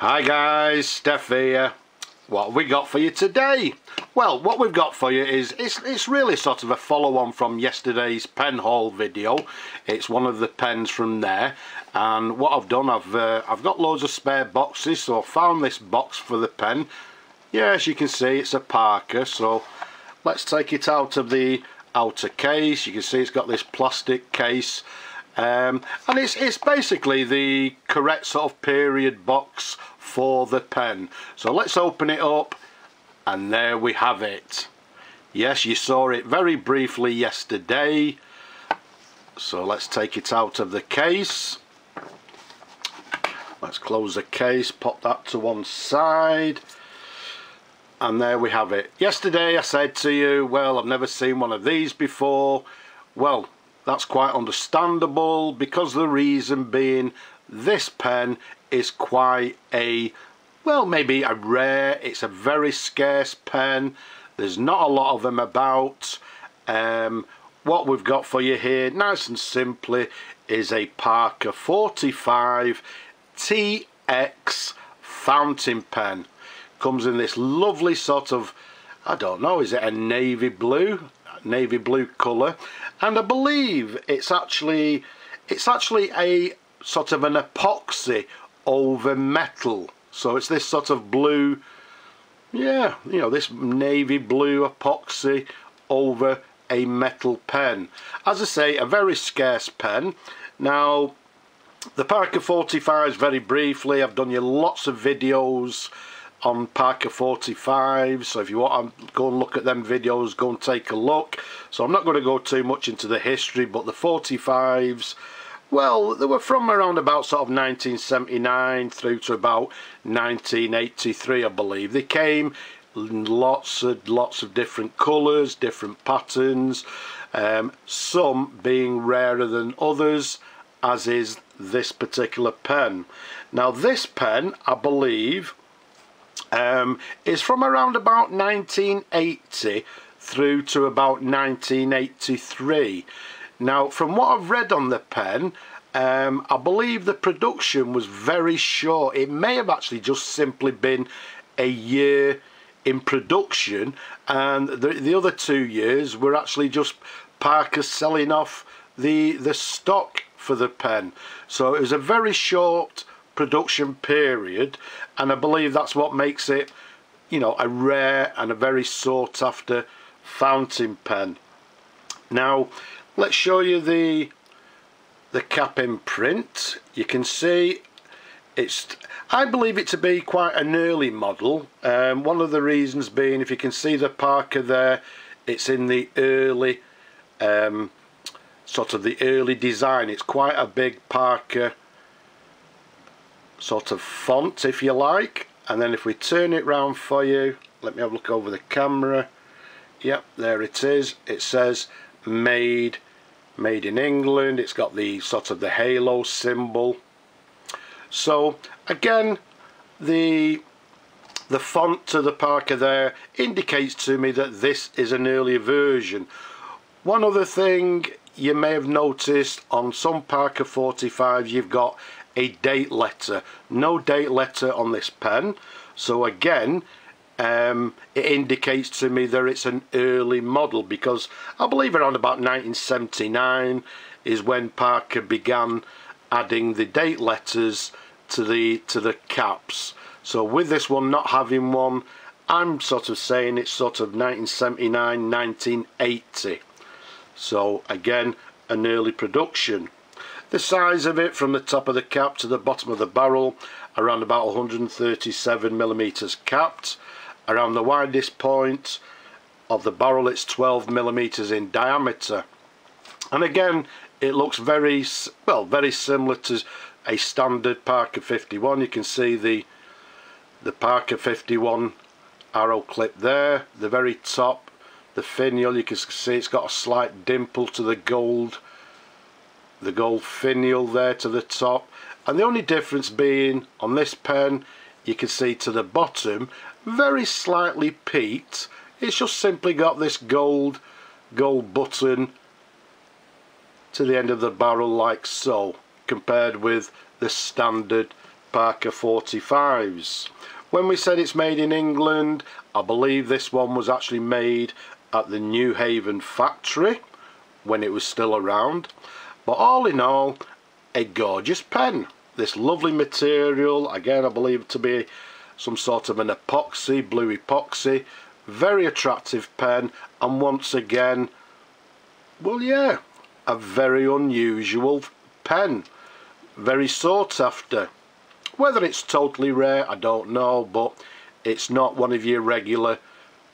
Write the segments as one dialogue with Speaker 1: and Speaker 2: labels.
Speaker 1: Hi guys, Steph here. What have we got for you today? Well, what we've got for you is it's really sort of a follow-on from yesterday's pen haul video. It's one of the pens from there, and what I've done, I've got loads of spare boxes, so I found this box for the pen. Yeah, as you can see, it's a Parker, so let's take it out of the outer case. You can see it's got this plastic case. And it's basically the correct sort of period box for the pen. So let's open it up, and there we have it. Yes, you saw it very briefly yesterday. So let's take it out of the case. Let's close the case, pop that to one side, and there we have it. Yesterday I said to you, well, I've never seen one of these before. Well, that's quite understandable, because the reason being this pen is quite a, well, maybe a rare, it's a very scarce pen. There's not a lot of them about. What we've got for you here, nice and simply, is a Parker 45 TX fountain pen. Comes in this lovely sort of, I don't know, is it a navy blue colour, and I believe it's actually a sort of an epoxy over metal. So it's this sort of blue, yeah, you know, this navy blue epoxy over a metal pen. As I say, a very scarce pen. Now, the Parker 45s, very briefly, I've done you lots of videos on Parker 45s, so if you want to go and look at them videos, go and take a look. So I'm not going to go too much into the history, but the 45s, well, they were from around about sort of 1979 through to about 1983, I believe. They came in lots of different colours, different patterns, some being rarer than others, as is this particular pen. Now this pen, I believe, is from around about 1980 through to about 1983. Now, from what I've read on the pen, I believe the production was very short. It may have actually just simply been a year in production, and the other 2 years were actually just Parker selling off the stock for the pen. So it was a very short production period, and I believe that's what makes it, you know, a rare and a very sought after fountain pen. Now let's show you the cap in print. You can see it's, I believe it to be quite an early model. One of the reasons being, if you can see the Parker there, it's in the early sort of the early design. It's quite a big Parker sort of font, if you like. And then if we turn it round for you, let me have a look over the camera. Yep, there it is. It says made in England. It's got the sort of the halo symbol. So again, the font to the Parker there indicates to me that this is an earlier version. One other thing you may have noticed, on some Parker 45s you've got a date letter. No date letter on this pen, so again it indicates to me that it's an early model, because I believe around about 1979 is when Parker began adding the date letters to the caps. So with this one not having one, I'm sort of saying it's sort of 1979, 1980. So again, an early production. The size of it from the top of the cap to the bottom of the barrel, around about 137 millimeters capped. Around the widest point of the barrel, it's 12 millimeters in diameter. And again, it looks very, well, very similar to a standard Parker 51. You can see the Parker 51 arrow clip there. The very top, the finial, you can see it's got a slight dimple to the gold finial there to the top. And the only difference being on this pen, you can see to the bottom, very slightly peaked. It's just simply got this gold button to the end of the barrel, like so, compared with the standard Parker 45s. When we said it's made in England, I believe this one was actually made at the Newhaven factory when it was still around. But all in all, a gorgeous pen. This lovely material, again I believe to be some sort of an epoxy, blue epoxy. Very attractive pen, and once again, well, yeah, a very unusual pen. Very sought after. Whether it's totally rare, I don't know, but it's not one of your regular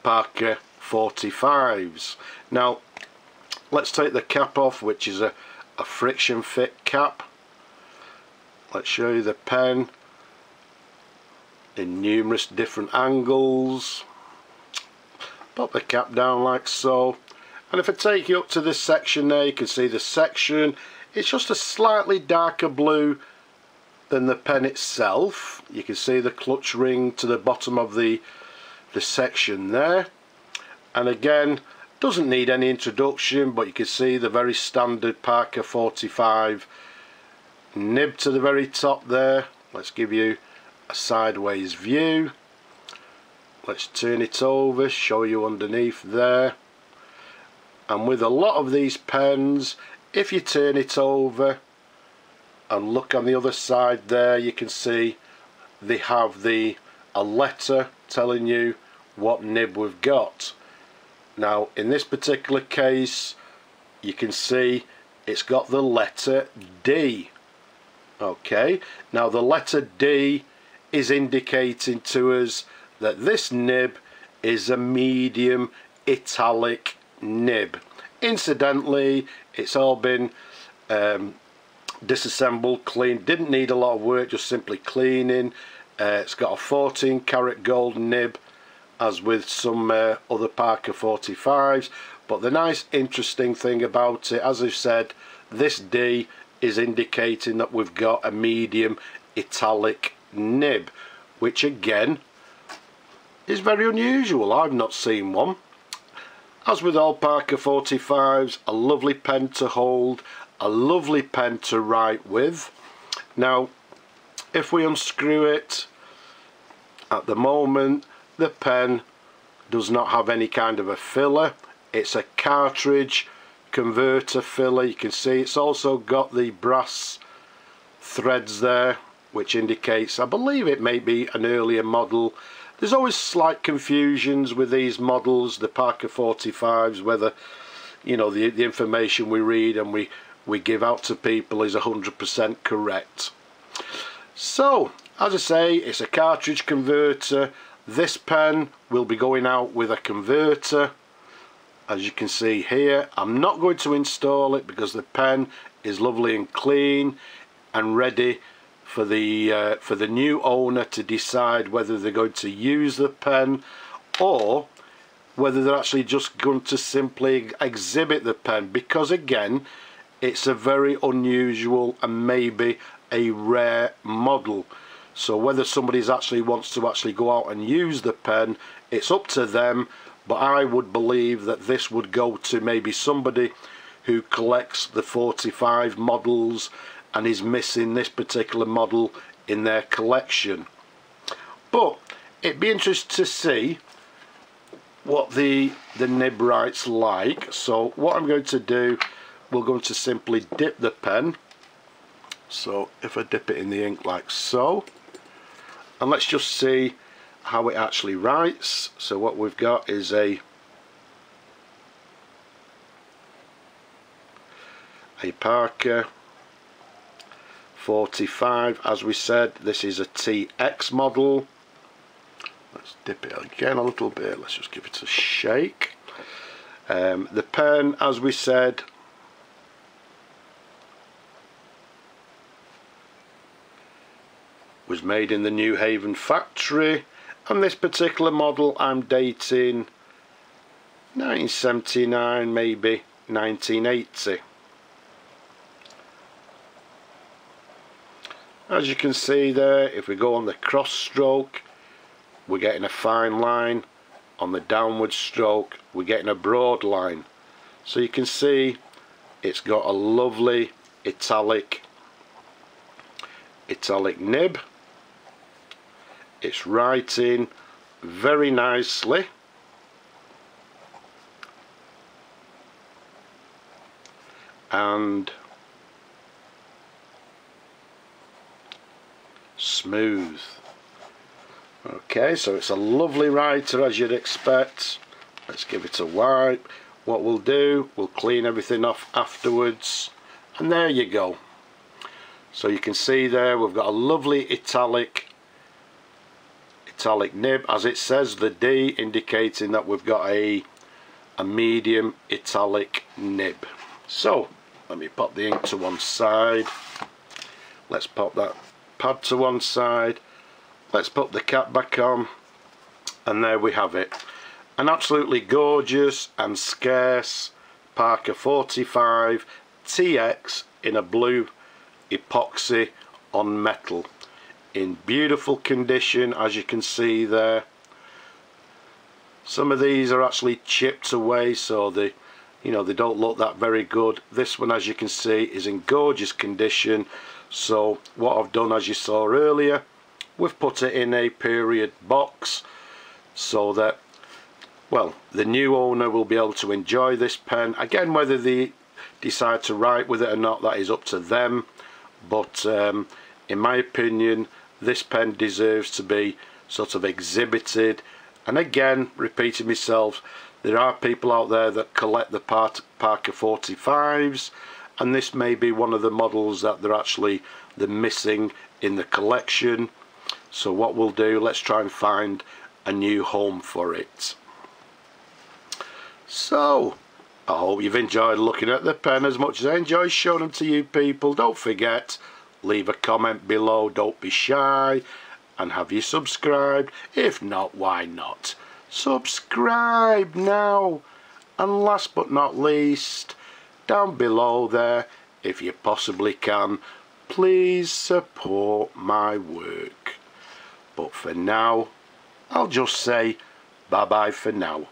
Speaker 1: Parker 45s. Now, let's take the cap off, which is a friction fit cap. Let's show you the pen in numerous different angles. Pop the cap down like so, and if I take you up to this section there, you can see the section. It's just a slightly darker blue than the pen itself. You can see the clutch ring to the bottom of the section there, and again, doesn't need any introduction, but you can see the very standard Parker 45 nib to the very top there. Let's give you a sideways view. Let's turn it over, show you underneath there. And with a lot of these pens, if you turn it over and look on the other side there, you can see they have a letter telling you what nib we've got. Now in this particular case, you can see it's got the letter D. Okay, now the letter D is indicating to us that this nib is a medium italic nib. Incidentally, it's all been disassembled, cleaned, didn't need a lot of work, just simply cleaning. It's got a 14 karat gold nib, as with some other Parker 45s, but the nice interesting thing about it, as I've said, this D is indicating that we've got a medium italic nib, which again is very unusual. I've not seen one. As with all Parker 45s, a lovely pen to hold, a lovely pen to write with. Now if we unscrew it, at the moment the pen does not have any kind of a filler. It's a cartridge converter filler. You can see it's also got the brass threads there, which indicates, I believe it may be an earlier model. There's always slight confusions with these models, the Parker 45s, whether, you know, the information we read and we give out to people is 100% correct. So, as I say, it's a cartridge converter. This pen will be going out with a converter. As you can see here, I'm not going to install it because the pen is lovely and clean and ready for the new owner to decide whether they're going to use the pen or whether they're actually just going to simply exhibit the pen, because again, it's a very unusual and maybe a rare model. So whether somebody actually wants to actually go out and use the pen, it's up to them, but I would believe that this would go to maybe somebody who collects the 45 models and is missing this particular model in their collection. But it'd be interesting to see what the nib writes like. So what I'm going to do, we're going to simply dip the pen. So if I dip it in the ink like so, and let's just see how it actually writes. So what we've got is a Parker 45. As we said, this is a TX model. Let's dip it again a little bit. Let's just give it a shake. The pen, as we said, was made in the Newhaven factory, and this particular model I'm dating 1979, maybe 1980. As you can see there, if we go on the cross stroke, we're getting a fine line. On the downward stroke, we're getting a broad line. So you can see it's got a lovely italic nib. it's writing very nicely. And smooth. Okay, so it's a lovely writer as you'd expect. Let's give it a wipe. What we'll do, we'll clean everything off afterwards, and there you go. So you can see there we've got a lovely italic nib, as it says, the D indicating that we've got a medium italic nib. So let me pop the ink to one side. Let's pop that pad to one side. Let's put the cap back on, and there we have it. An absolutely gorgeous and scarce Parker 45 TX in a blue epoxy on metal, in beautiful condition, as you can see there. Some of these are actually chipped away, so they don't look that very good. This one, as you can see, is in gorgeous condition. So what I've done, as you saw earlier, we've put it in a period box so that, well, the new owner will be able to enjoy this pen. Again, whether they decide to write with it or not, that is up to them. But in my opinion, this pen deserves to be sort of exhibited. And again, repeating myself, there are people out there that collect the Parker 45s, and this may be one of the models that they're missing in the collection. So what we'll do, let's try and find a new home for it. So I hope you've enjoyed looking at the pen as much as I enjoy showing them to you people. Don't forget, leave a comment below, don't be shy, and have you subscribed? If not, why not? Subscribe now. And last but not least, down below there, if you possibly can, please support my work. But for now, I'll just say bye bye for now.